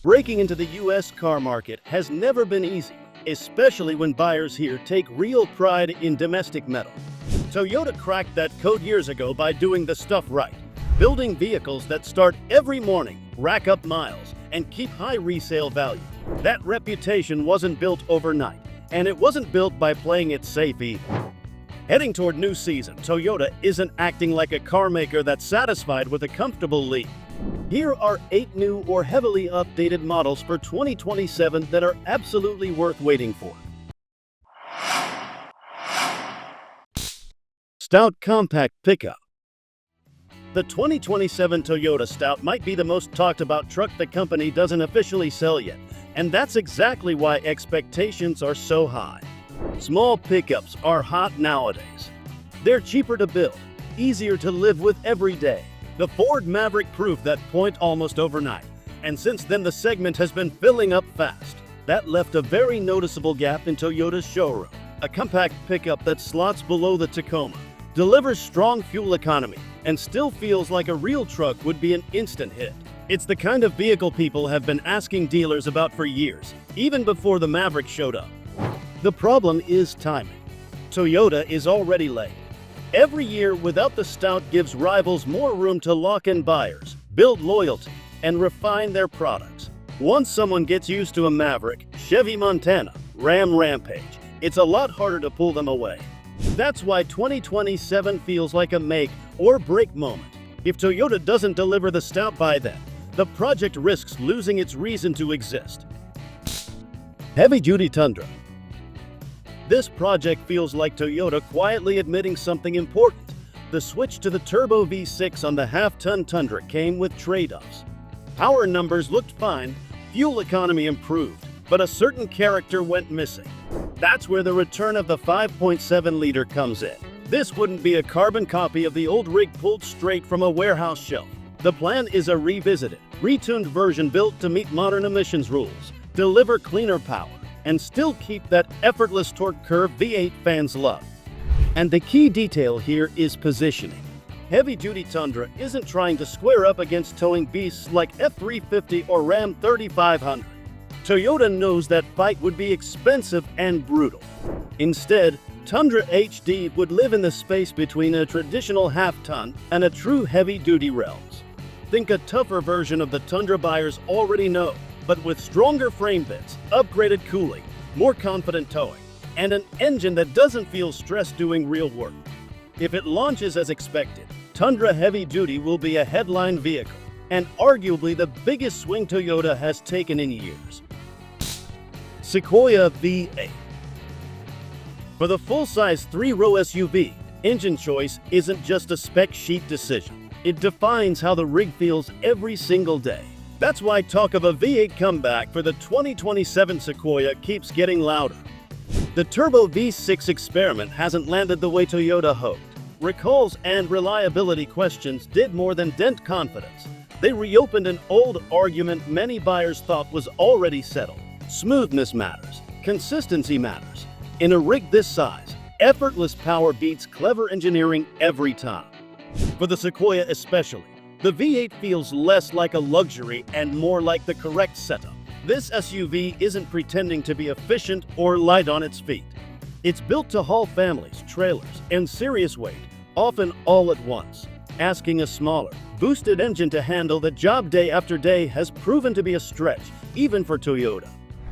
Breaking into the U.S. car market has never been easy, especially when buyers here take real pride in domestic metal. Toyota cracked that code years ago by doing the stuff right, building vehicles that start every morning, rack up miles, and keep high resale value. That reputation wasn't built overnight, and it wasn't built by playing it safe either. Heading toward new season, Toyota isn't acting like a car maker that's satisfied with a comfortable lead. Here are 8 new or heavily updated models for 2027 that are absolutely worth waiting for. Stout Compact Pickup. The 2027 Toyota Stout might be the most talked about truck the company doesn't officially sell yet, and that's exactly why expectations are so high. Small pickups are hot nowadays. They're cheaper to build, easier to live with every day. The Ford Maverick proved that point almost overnight, and since then the segment has been filling up fast. That left a very noticeable gap in Toyota's showroom. A compact pickup that slots below the Tacoma, delivers strong fuel economy, and still feels like a real truck would be an instant hit. It's the kind of vehicle people have been asking dealers about for years, even before the Maverick showed up. The problem is timing. Toyota is already late. Every year without the Stout gives rivals more room to lock in buyers, build loyalty, and refine their products. Once someone gets used to a Maverick, Chevy Montana, Ram Rampage, it's a lot harder to pull them away. That's why 2027 feels like a make or break moment. If Toyota doesn't deliver the Stout by then, the project risks losing its reason to exist. Heavy-duty Tundra. This project feels like Toyota quietly admitting something important. The switch to the turbo V6 on the half-ton Tundra came with trade-offs. Power numbers looked fine, fuel economy improved, but a certain character went missing. That's where the return of the 5.7-liter comes in. This wouldn't be a carbon copy of the old rig pulled straight from a warehouse shelf. The plan is a revisited, retuned version built to meet modern emissions rules, deliver cleaner power, and still keep that effortless torque curve V8 fans love. And the key detail here is positioning. Heavy-duty Tundra isn't trying to square up against towing beasts like F350 or Ram 3500. Toyota knows that fight would be expensive and brutal. Instead, Tundra HD would live in the space between a traditional half-ton and a true heavy-duty realms. Think a tougher version of the Tundra buyers already know, but with stronger frame bits, upgraded cooling, more confident towing, and an engine that doesn't feel stressed doing real work. If it launches as expected, Tundra Heavy Duty will be a headline vehicle, and arguably the biggest swing Toyota has taken in years. Sequoia V8. For the full-size 3-row SUV, engine choice isn't just a spec sheet decision. It defines how the rig feels every single day. That's why talk of a V8 comeback for the 2027 Sequoia keeps getting louder. The Turbo V6 experiment hasn't landed the way Toyota hoped. Recalls and reliability questions did more than dent confidence. They reopened an old argument many buyers thought was already settled. Smoothness matters. Consistency matters. In a rig this size, effortless power beats clever engineering every time. For the Sequoia especially, the V8 feels less like a luxury and more like the correct setup. This SUV isn't pretending to be efficient or light on its feet. It's built to haul families, trailers, and serious weight, often all at once. Asking a smaller, boosted engine to handle the job day after day has proven to be a stretch, even for Toyota.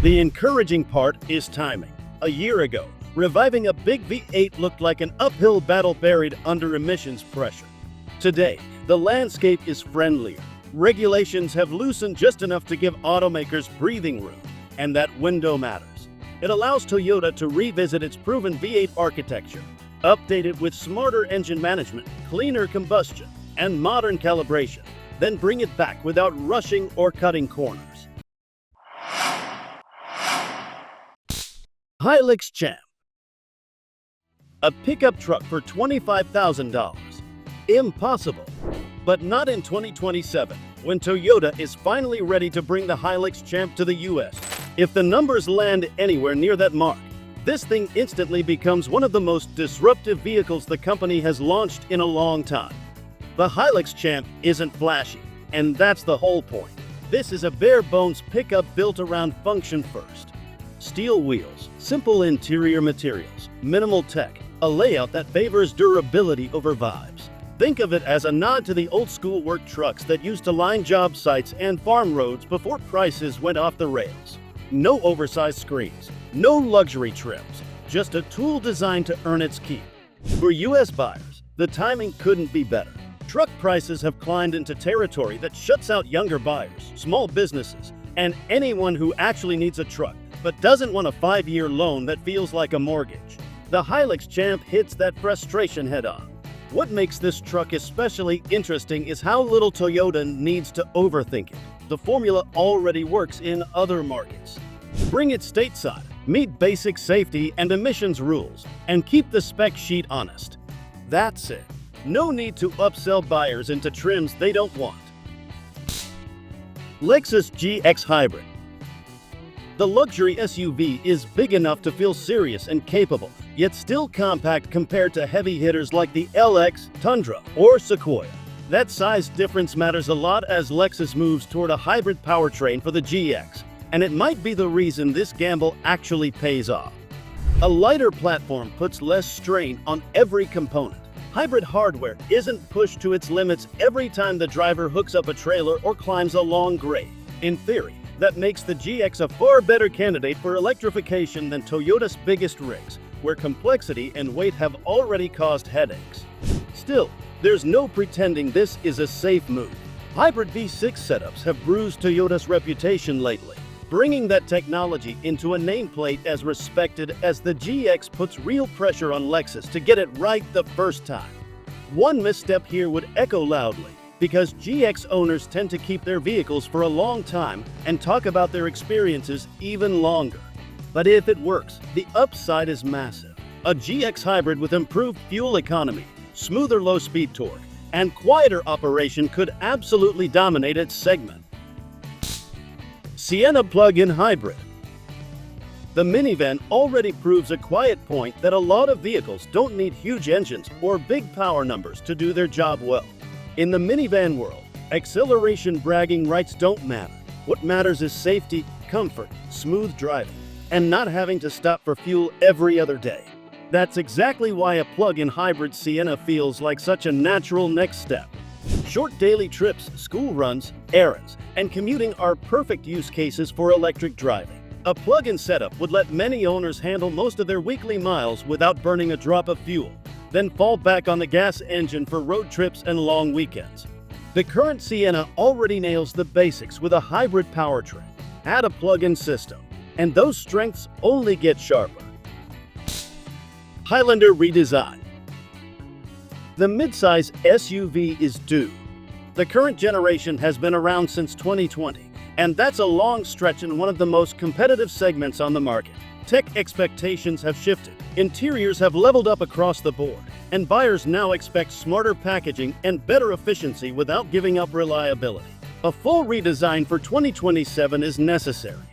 The encouraging part is timing. A year ago, reviving a big V8 looked like an uphill battle buried under emissions pressure. Today, the landscape is friendlier. Regulations have loosened just enough to give automakers breathing room, and that window matters. It allows Toyota to revisit its proven V8 architecture, update it with smarter engine management, cleaner combustion, and modern calibration, then bring it back without rushing or cutting corners. Hilux Champ. A pickup truck for $25,000. Impossible. But not in 2027, when Toyota is finally ready to bring the Hilux Champ to the US. If the numbers land anywhere near that mark, This thing instantly becomes one of the most disruptive vehicles the company has launched in a long time. The Hilux Champ isn't flashy, and that's the whole point. This is a bare-bones pickup built around function first. Steel wheels, simple interior materials, minimal tech, a layout that favors durability over vibes. Think of it as a nod to the old-school work trucks that used to line job sites and farm roads before prices went off the rails. No oversized screens, no luxury trims, just a tool designed to earn its keep. For US buyers, the timing couldn't be better. Truck prices have climbed into territory that shuts out younger buyers, small businesses, and anyone who actually needs a truck but doesn't want a 5-year loan that feels like a mortgage. The Hilux Champ hits that frustration head-on. What makes this truck especially interesting is how little Toyota needs to overthink it. The formula already works in other markets. Bring it stateside, meet basic safety and emissions rules, and keep the spec sheet honest. That's it. No need to upsell buyers into trims they don't want. Lexus GX Hybrid. The luxury SUV is big enough to feel serious and capable, yet still compact compared to heavy hitters like the LX, Tundra, or Sequoia. That size difference matters a lot as Lexus moves toward a hybrid powertrain for the GX, and it might be the reason this gamble actually pays off. A lighter platform puts less strain on every component. Hybrid hardware isn't pushed to its limits every time the driver hooks up a trailer or climbs a long grade. In theory, that makes the GX a far better candidate for electrification than Toyota's biggest rigs, where complexity and weight have already caused headaches. Still, there's no pretending this is a safe move. Hybrid V6 setups have bruised Toyota's reputation lately. Bringing that technology into a nameplate as respected as the GX puts real pressure on Lexus to get it right the first time. One misstep here would echo loudly, because GX owners tend to keep their vehicles for a long time and talk about their experiences even longer. But if it works, the upside is massive. A GX Hybrid with improved fuel economy, smoother low-speed torque, and quieter operation could absolutely dominate its segment. Sienna Plug-in Hybrid. The minivan already proves a quiet point that a lot of vehicles don't need huge engines or big power numbers to do their job well. In the minivan world, acceleration bragging rights don't matter. What matters is safety, comfort, smooth driving, and not having to stop for fuel every other day. That's exactly why a plug-in hybrid Sienna feels like such a natural next step. Short daily trips, school runs, errands, and commuting are perfect use cases for electric driving. A plug-in setup would let many owners handle most of their weekly miles without burning a drop of fuel, then fall back on the gas engine for road trips and long weekends. The current Sienna already nails the basics with a hybrid powertrain. Add a plug-in system, and those strengths only get sharper. Highlander redesign. The midsize SUV is due. The current generation has been around since 2020, and that's a long stretch in one of the most competitive segments on the market. Tech expectations have shifted, interiors have leveled up across the board, and buyers now expect smarter packaging and better efficiency without giving up reliability. A full redesign for 2027 is necessary.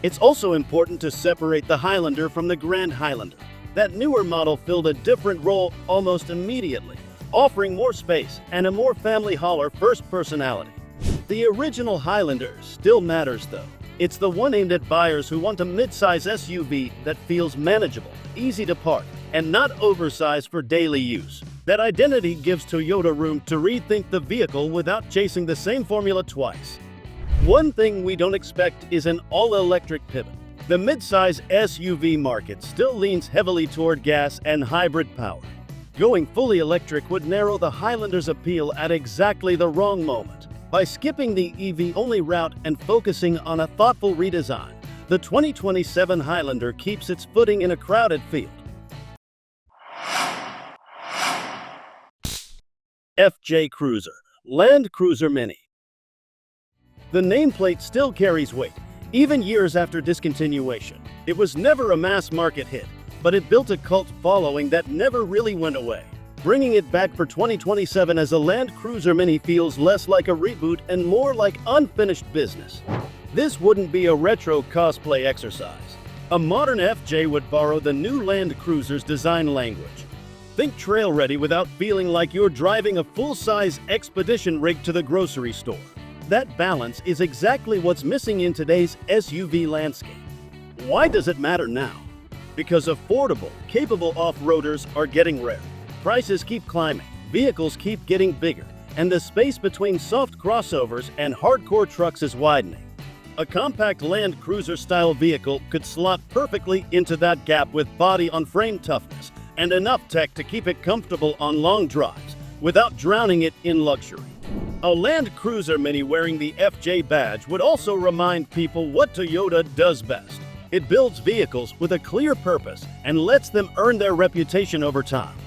It's also important to separate the Highlander from the Grand Highlander. That newer model filled a different role almost immediately, offering more space and a more family hauler-first personality. The original Highlander still matters though. It's the one aimed at buyers who want a mid-size SUV that feels manageable, easy to park, and not oversized for daily use. That identity gives Toyota room to rethink the vehicle without chasing the same formula twice. One thing we don't expect is an all-electric pivot. The midsize SUV market still leans heavily toward gas and hybrid power. Going fully electric would narrow the Highlander's appeal at exactly the wrong moment. By skipping the EV-only route and focusing on a thoughtful redesign, the 2027 Highlander keeps its footing in a crowded field. FJ Cruiser, Land Cruiser Mini. The nameplate still carries weight, even years after discontinuation. It was never a mass market hit, but it built a cult following that never really went away. Bringing it back for 2027 as a Land Cruiser Mini feels less like a reboot and more like unfinished business. This wouldn't be a retro cosplay exercise. A modern FJ would borrow the new Land Cruiser's design language. Think trail-ready without feeling like you're driving a full-size expedition rig to the grocery store. That balance is exactly what's missing in today's SUV landscape. Why does it matter now? Because affordable, capable off-roaders are getting rare. Prices keep climbing, vehicles keep getting bigger, and the space between soft crossovers and hardcore trucks is widening. A compact Land Cruiser-style vehicle could slot perfectly into that gap with body-on-frame toughness and enough tech to keep it comfortable on long drives without drowning it in luxury. A Land Cruiser Mini wearing the FJ badge would also remind people what Toyota does best. It builds vehicles with a clear purpose and lets them earn their reputation over time.